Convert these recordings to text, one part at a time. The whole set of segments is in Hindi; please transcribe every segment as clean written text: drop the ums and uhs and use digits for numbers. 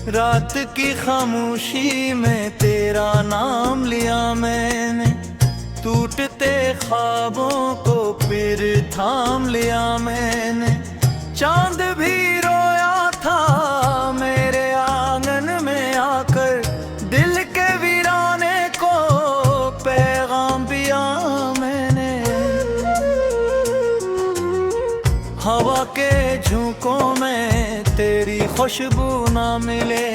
रात की खामोशी में तेरा नाम लिया मैंने, टूटते ख्वाबों को फिर थाम लिया मैंने। चांद भी रोया था मेरे आंगन में आकर, दिल के वीराने को पैगाम दिया मैंने। हवा के झोंकों में तेरी खुशबू ना मिले,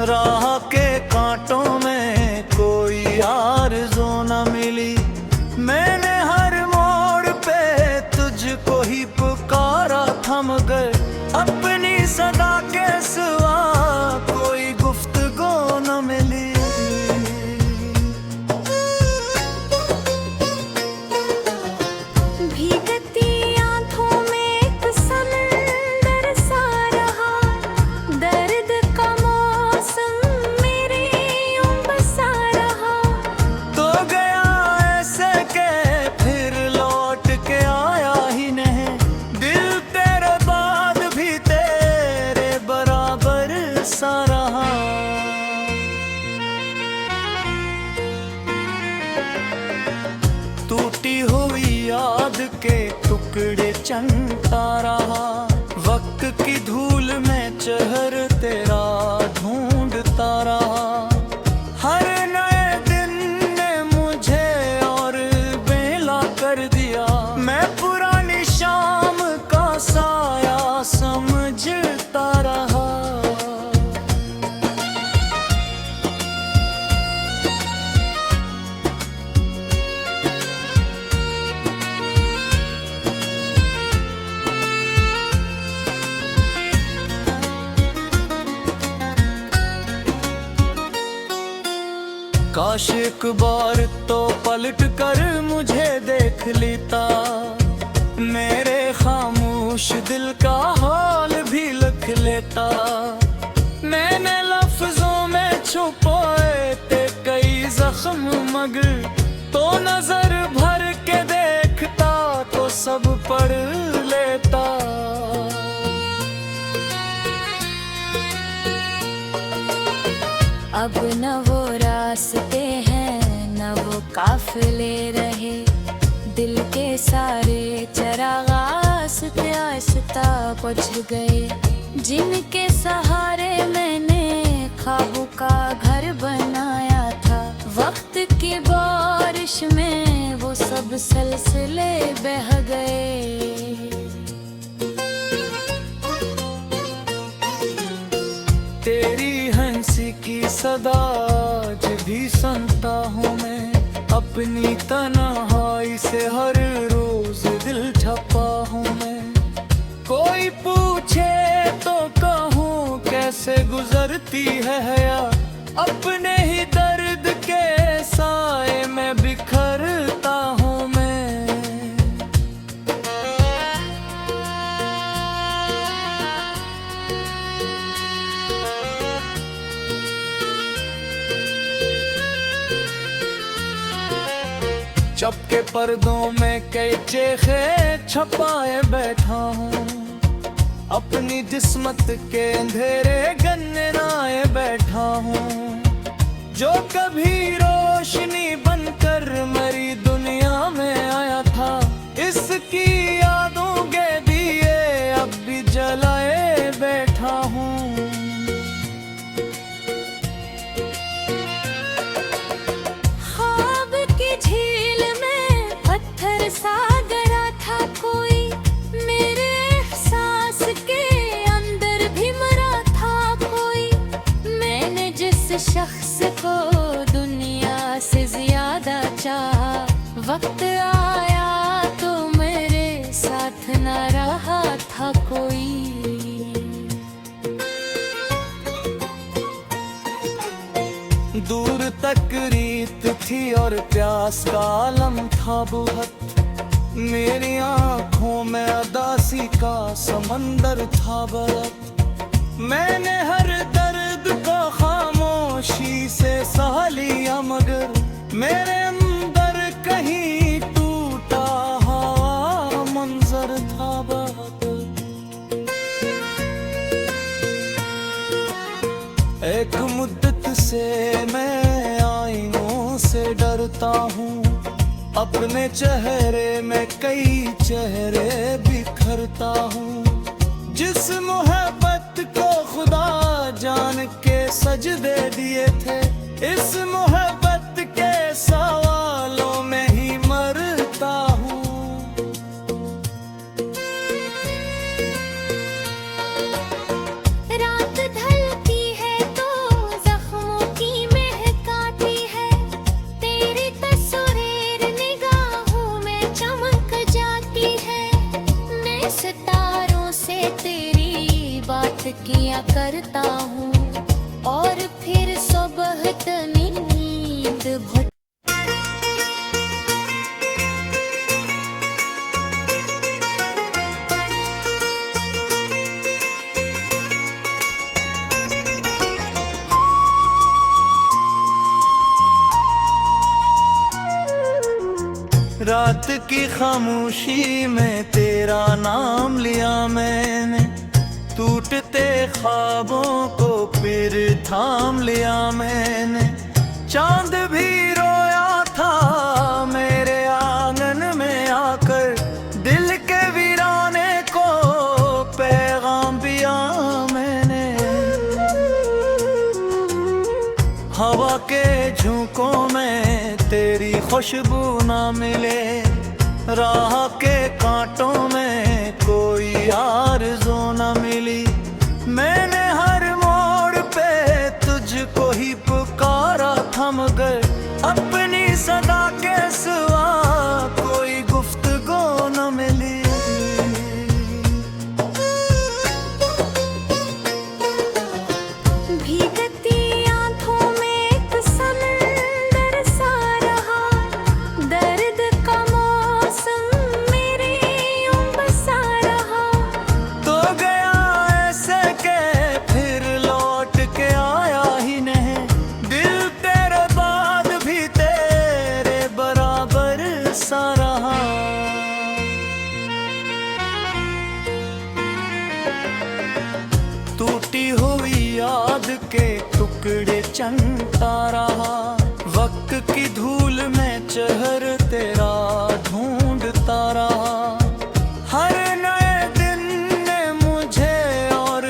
राह के कांटों में कोई आरज़ू ना मिली। मैंने हर मोड़ पे तुझको ही पुकारा था, मगर अपनी सदा के सिवा कोई गुफ्तगू न मिली। टूटी हुई याद के टुकड़े चंता रहा, वक्त की धूल में चेहर तेरा ढूंढता रहा। हर नए दिन ने मुझे और बेला कर दिया, मैं पुरानी शाम का साया समझता रहा। काश एक बार तो पलट कर मुझे देख लेता, मेरे खामोश दिल का हाल भी लिख लेता। मैंने लफ्जों में छुपाए थे कई जख्म, मगर तो नजर भर के देखता तो सब पढ़ लेता। अब न वो रास्ते हैं न वो काफिले रहे, दिल के सारे चराग आस्ते आस्ता बुझ गए। जिनके सहारे मैंने ख्वाबों का घर बनाया था, वक्त की बारिश में वो सब सिलसिले बह गए। तेरी हंसी की सदा आज भी सुनता हूँ मैं, अपनी तन्हाई से हर रोज दिल छपा हूँ मैं। कोई पूछे तो कहूँ कैसे गुजरती है हया, अपने ही दर्द के साए में बिखरता हूँ मैं। चपके पर्दों में कई चेखे छपाए बैठा हूँ, अपनी जिस्मत के अंधेरे गन्नाए बैठा हूँ। जो कभी रोशनी बनकर मेरी दुनिया में आया था, इसकी यादों के दिए अब भी जलाए बैठा हूँ। सागरा था कोई, मेरे एहसास के अंदर भी मरा था कोई। मैंने जिस शख्स को दुनिया से ज्यादा चाहा, वक्त आया तो मेरे साथ न रहा था कोई। दूर तक रीत थी और प्यास का आलम था बहुत, मेरी आँखों में अदासी का समंदर था बरत। मैंने हर दर्द को खामोशी से सह लिया, मगर मेरे अंदर कहीं टूटा हुआ मंजर था बहुत। एक मुद्दत से मैं आईनों से डरता हूँ, अपने चेहरे में कई चेहरे बिखरता हूँ। जिस मोहब्बत को खुदा जान के सजदे दिए थे, इस मोहब्बत के सवालों में ही मरता हूँ। रात ढलती है तो जख्मों की महक आती है, तेरी तस्वीर निगाहों में चमक जाती है। मैं सितारों से तेरी बात किया करता हूँ, और फिर सुबह नींद भुल रात की खामोशी में तेरा नाम लिया मैंने, टूटते ख्वाबों को फिर थाम लिया मैंने। चांद भी रोया था मेरे आंगन में आकर, दिल के वीराने को पैगाम दिया मैंने। हवा के झोंकों में तेरी खुशबू ना मिले, राह के कांटों में कोई आरज़ू ना मिली। मैंने हर मोड़ पे तुझको ही पुकारा था, मगर अपनी सदा के सिवा कोई गुफ्तगू न मिली। भीगती आंखों में एक समंदर सा रहा, दर्द का मौसम मेरे यूं बसा रहा। तो गया ऐसे के फिर लौट के आया ही नहीं, दिल तेरे बाद भी तेरे बराबर सा रहा। टूटी हुई याद के टुकड़े चंता रहा, वक्त की धूल में चेहर तेरा ढूंढता रहा। हर नए दिन ने मुझे और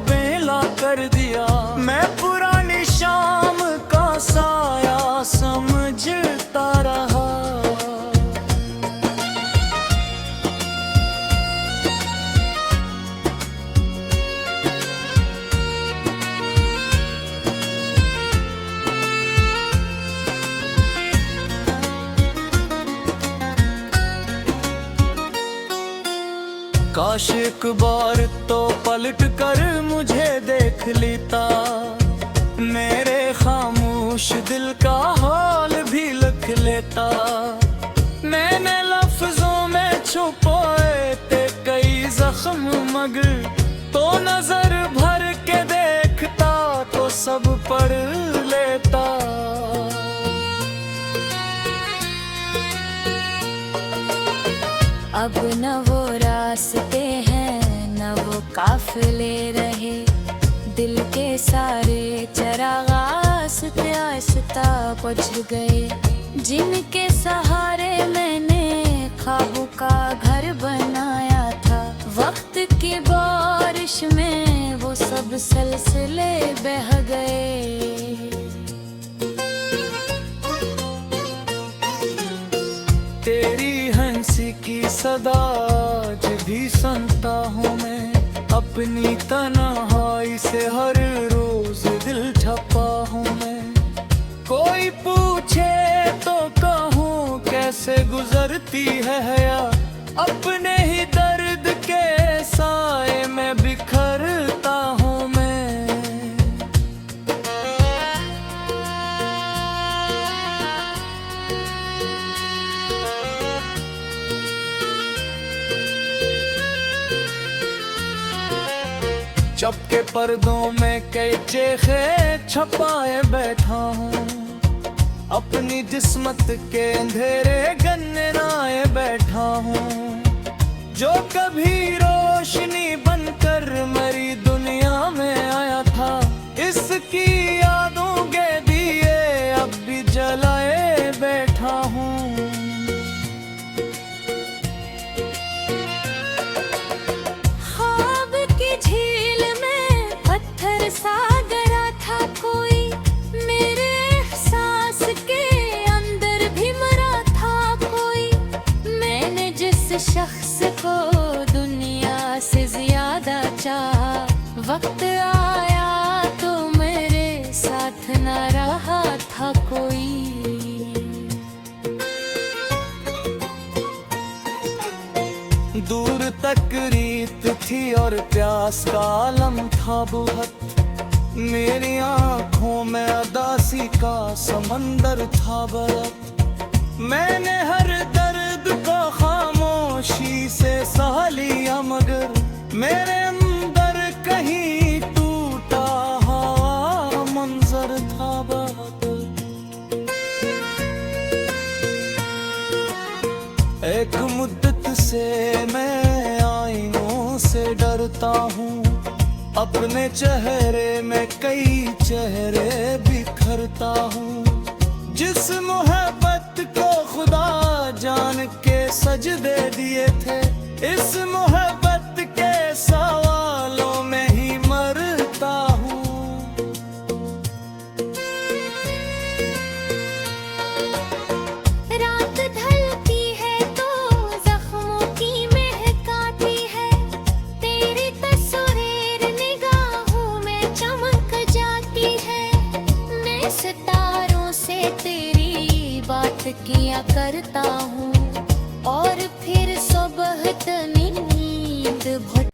बेला कर दिया, मैं पुरानी शाम का साया समझता रहा। काश एक बार तो पलट कर मुझे देख लेता, मेरे खामोश दिल का हाल भी लिख लेता। मैंने लफ्जों में छुपाए थे कई जख्म, मगर तो नजर भर के देखता तो सब पढ़ लेता। अब न वो रास्ते हैं न वो काफिले रहे, दिल के सारे चिराग आस्ते आस्ता बुझ गए। जिनके सहारे मैंने ख्वाबों का घर बनाया था, वक्त की बारिश में वो सब सिलसिले बह गए। तेरी हंसी की सदा आज भी सुनता हूँ मैं, अपनी तन्हाई से हर रोज दिल छपा हूँ मैं। कोई पूछे तो कहूँ कैसे गुजरती है हया, अपने ही दर्द के साए में बिखरता हूँ मैं। चपके पर्दों में कई चेखे छपाए बैठा हूँ, अपनी जिस्मत के अंधेरे गन्नाए बैठा हूँ। जो कभी रोशनी बनकर मेरी दुनिया में आया था, इस जिसकी यादों के दिए अब भी जलाए बैठा हूँ। ख्वाब की झील में पत्थर सा गिरा था कोई, मेरे एहसास के अंदर भी मरा था कोई। मैंने जिस शख्स को दुनिया से ज्यादा चाहा, वक्त आया तो मेरे साथ न रहा था कोई। दूर तक रीत थी और प्यास का आलम था बहुत, मेरी आंखों में अदासी का समंदर था बरत। मैंने हर दर्द को खामोशी से सह लिया, मगर मेरे अंदर कहीं टूटा हुआ मंजर था बहुत। एक मुद्दत से मैं आईनों से डरता हूँ, अपने चेहरे में कई चेहरे बिखरता हूँ। जिस मोहब्बत को खुदा जान के सजदे दिए थे, इस मोहब्बत के सवालों में ही मरता हूँ। रात ढलती है तो जख्मों की महक आती है, तेरी तस्वीर निगाहों में चमक जाती है। मैं सितारों से तेरी बात किया करता हूँ, और फिर सुबह नींद भट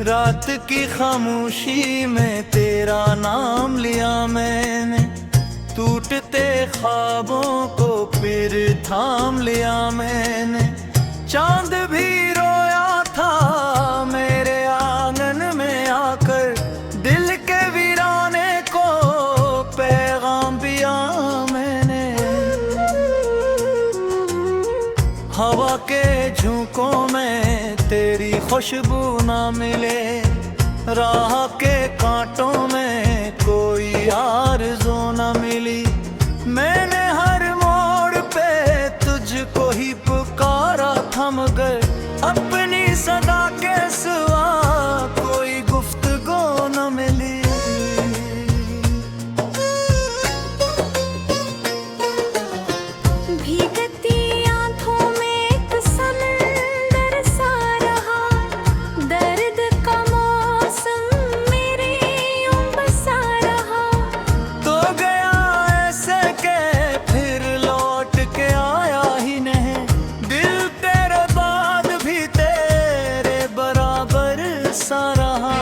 रात की खामोशी में तेरा नाम लिया मैंने, टूटते ख्वाबों को फिर थाम लिया मैंने। चांद भी रोया था मेरे आंगन में आकर, दिल के वीराने को पैगाम दिया मैंने। हवा के झोंकों में तेरी खुशबू ना मिले, राह के कांटों में कोई आरज़ू ना मिली। मैंने हर मोड़ पे तुझको ही पुकारा था, मगर अपनी सदा के सिवा कोई गुफ्तगू न मिली। भीगती आंखों में एक समंदर सा रहा, दर्द का मौसम मेरे यूं बसा रहा। तो गया ऐसे के फिर लौट के आया ही नहीं, दिल तेरे बाद भी तेरे बराबर सा रहा।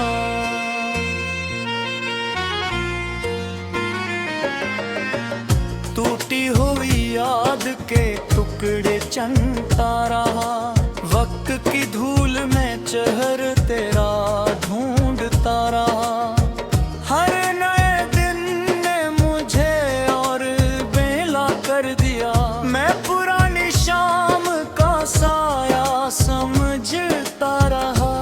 टूटी हुई याद के टुकड़े चंता रहा, वक्त की धूल में चेहर तेरा ढूंढता रहा। हर नए दिन ने मुझे और बेला कर दिया, मैं पुरानी शाम का साया समझता रहा।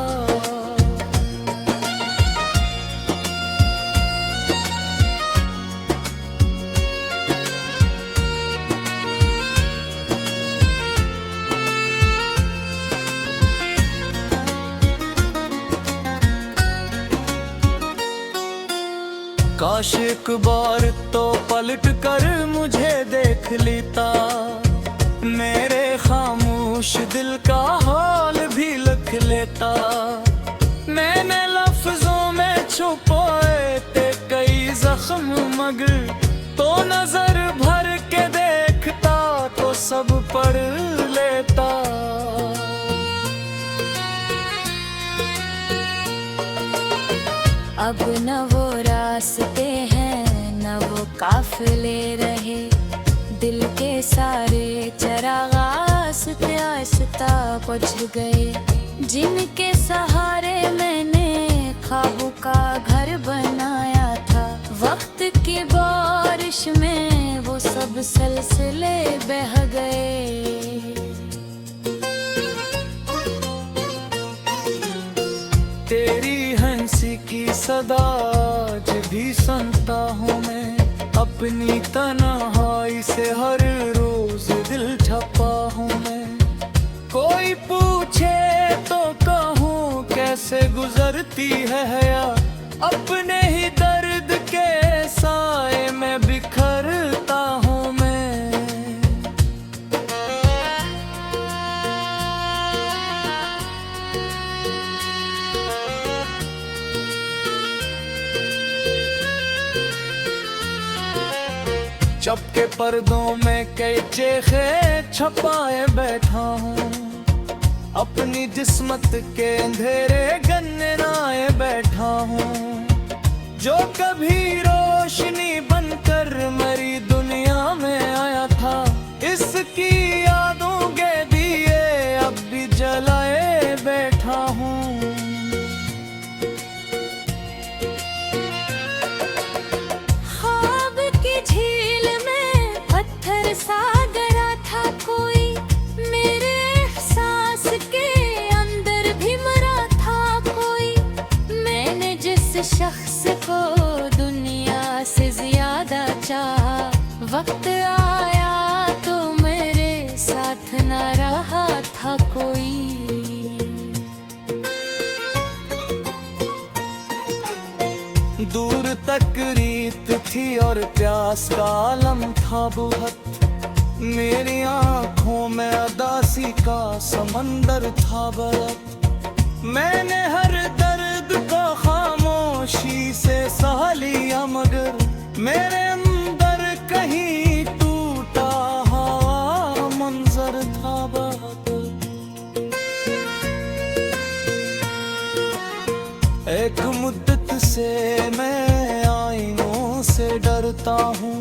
काश एक बार तो पलट कर मुझे देख लेता, मेरे खामोश दिल का हाल भी लिख लेता। मैंने लफ्जों में छुपाए थे कई जख्म, मगर तो नजर भर के देखता तो सब पढ़ लेता। अब न वो रास्ते हैं न वो काफिले रहे, दिल के सारे चराग आस्ते आस्ता बुझ गए। जिनके सहारे मैंने ख्वाबों का घर अब सलसिले बह गए। तेरी हंसी की सदा आज भी सुनता हूँ मैं, अपनी तन्हाई से हर रोज दिल छपा हूँ मैं। कोई पूछे तो कहूँ कैसे गुजरती है हया, अपने ही दर्द के साए में बिखरता हूँ मैं। चपके पर्दों में कई चेखे छपाए बैठा हूँ, अपनी जिस्मत के अंधेरे गन्नाए बैठा हूँ। जो कभी रोशनी बनकर मेरी दुनिया में आया था, इसकी यादों के दिए अब भी जलाए बैठा हूँ। ख्वाब की झील में पत्थर सा गिरा था कोई, मेरे एहसास के अंदर भी मरा था कोई। मैंने जिस शख्स को दुनिया से ज्यादा चाहा, वक्त आया तो मेरे साथ न रहा था कोई। दूर तक रीत थी और प्यास का आलम था बहुत, मेरी आंखों में अदासी का समंदर था बरत। मैंने हर दर्द को खामोशी से सह लिया, मगर मेरे अंदर कहीं टूटा हुआ मंजर था बहुत। एक मुद्दत से मैं आईनों से डरता हूँ,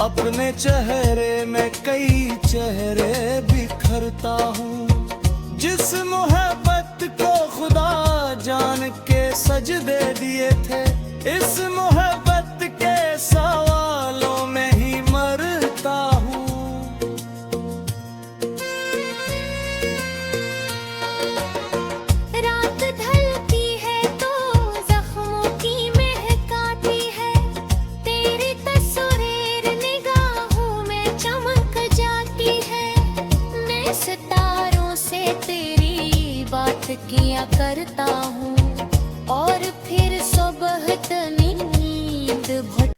अपने चेहरे में कई चेहरे बिखरता हूँ। जिस मोहब्बत को खुदा जान के सजदे दिए थे, इस मोहब्बत के सवालों में ही मरता हूँ। रात ढलती है तो जख्मों की महक आती है, तेरी तस्वीर निगाहों में चमक जाती है। मैं सितारों से तेरी बात किया करता हूँ, और फिर सुबह नींद भट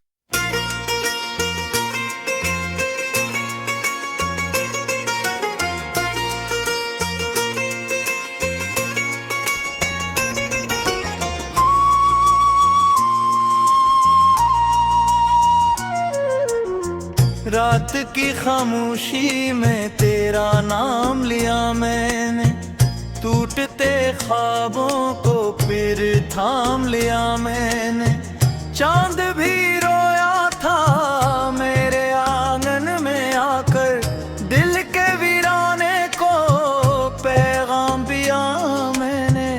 रात की खामोशी में तेरा नाम लिया मैंने, टूटते ख्वाबों को फिर थाम लिया मैंने। चांद भी रोया था मेरे आंगन में आकर, दिल के वीराने को पैगाम दिया मैंने।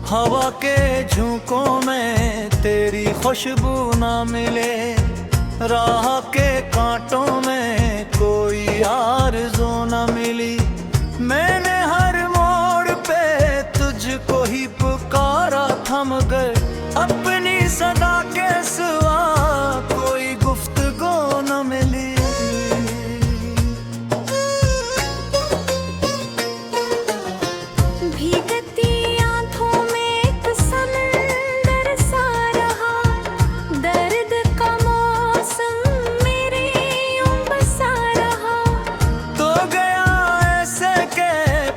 हवा के झोंकों में तेरी खुशबू ना मिले, राह के कांटों में कोई आरज़ू ना मिली। मैंने हर मोड़ पे तुझको ही पुकारा था, मगर अपनी सदा के सिवा कोई गुफ्तगू न मिली। भीगती आंखों में एक समंदर सा रहा, दर्द का मौसम मेरे यूं बसा रहा। तो गया ऐसे के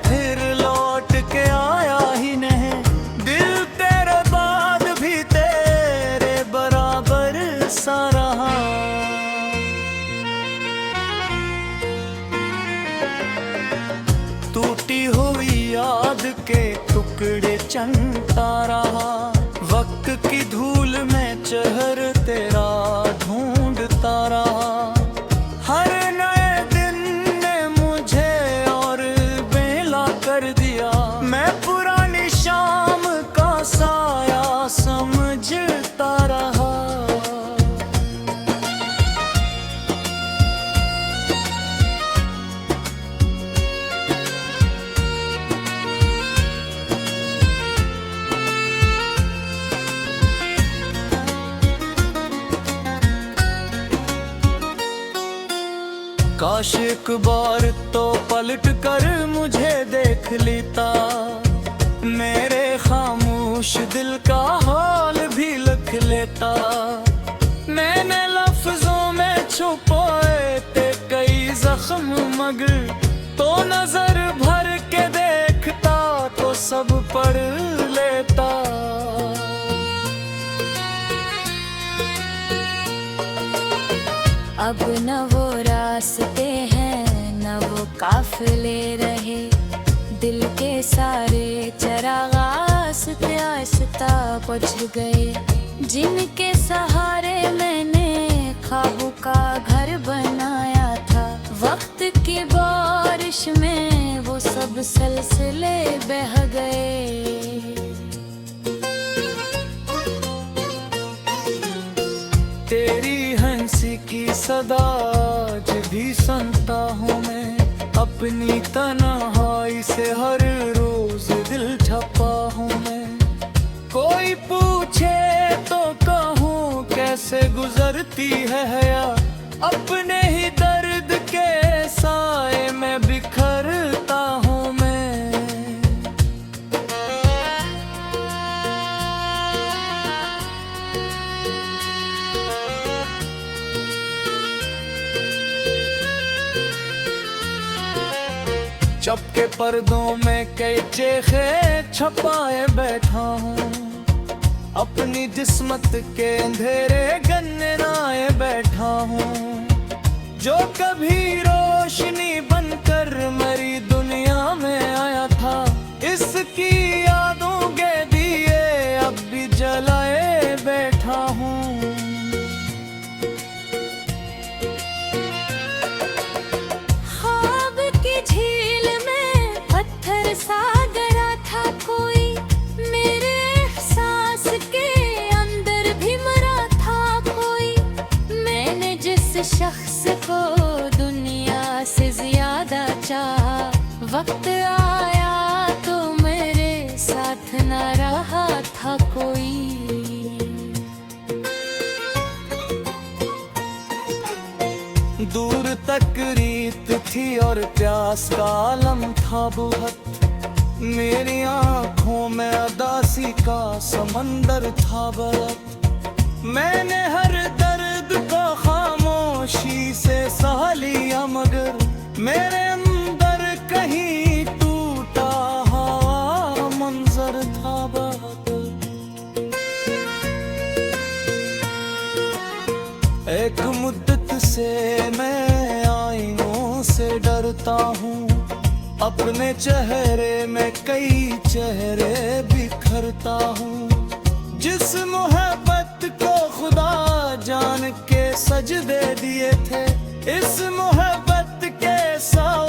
फिर लौट के आया ही नहीं, दिल तेरे बाद भी तेरे बराबर सा रहा। टूटी हुई याद के टुकड़े चंता रहा, वक्त की धूल में चेहर तेरा ढूंढता रहा। हर नए दिन ने मुझे और बेला कर दिया, मैं पुरानी शाम का साया समझता रहा। काश एक बार तो पलट कर मुझे देख लेता, मेरे खामोश दिल का हाल भी लिख लेता। मैंने लफ्जों में छुपाए थे कई जख्म, मगर तो नजर भर के देखता तो सब पढ़ लेता। अब न वो रास्ते हैं न वो काफिले रहे, दिल के सारे चराग आस्ते आस्ता बुझ गए। जिनके सहारे मैंने ख्वाबों का घर बनाया था, वक्त की बारिश में वो सब सिलसिले बह गए। तेरी हंसी की सदा आज भी सुनता हूँ मैं, अपनी तन्हाई से हर रोज दिल छपा हूँ मैं। कोई पूछे तो कहूँ कैसे गुजरती है हया, अपने ही दर्द के साए में बिखरता हूँ मैं। चपके पर्दों में कई चेखे छपाए बैठा हूँ, अपनी जिस्मत के अंधेरे गन्नाए बैठा हूँ। जो कभी रोशनी बनकर मेरी दुनिया में आया था, इसकी यादों के दिए अब भी जलाए बैठा हूँ। शख्स को दुनिया से ज्यादा चाहा, वक्त आया तो मेरे साथ न रहा था कोई। दूर तक रीत थी और प्यास का आलम था बहुत, मेरी आंखों में अदासी का समंदर था बरत। मैंने हर दर्द को खामोशी से सह लिया, मगर मेरे अंदर कहीं टूटा हुआ मंजर था बहुत। एक मुद्दत से मैं आईनों से डरता हूँ, अपने चेहरे में कई चेहरे बिखरता हूँ। जिस मोहब्बत को खुदा जान के सजदे दिए थे, इस मोहब्बत के साथ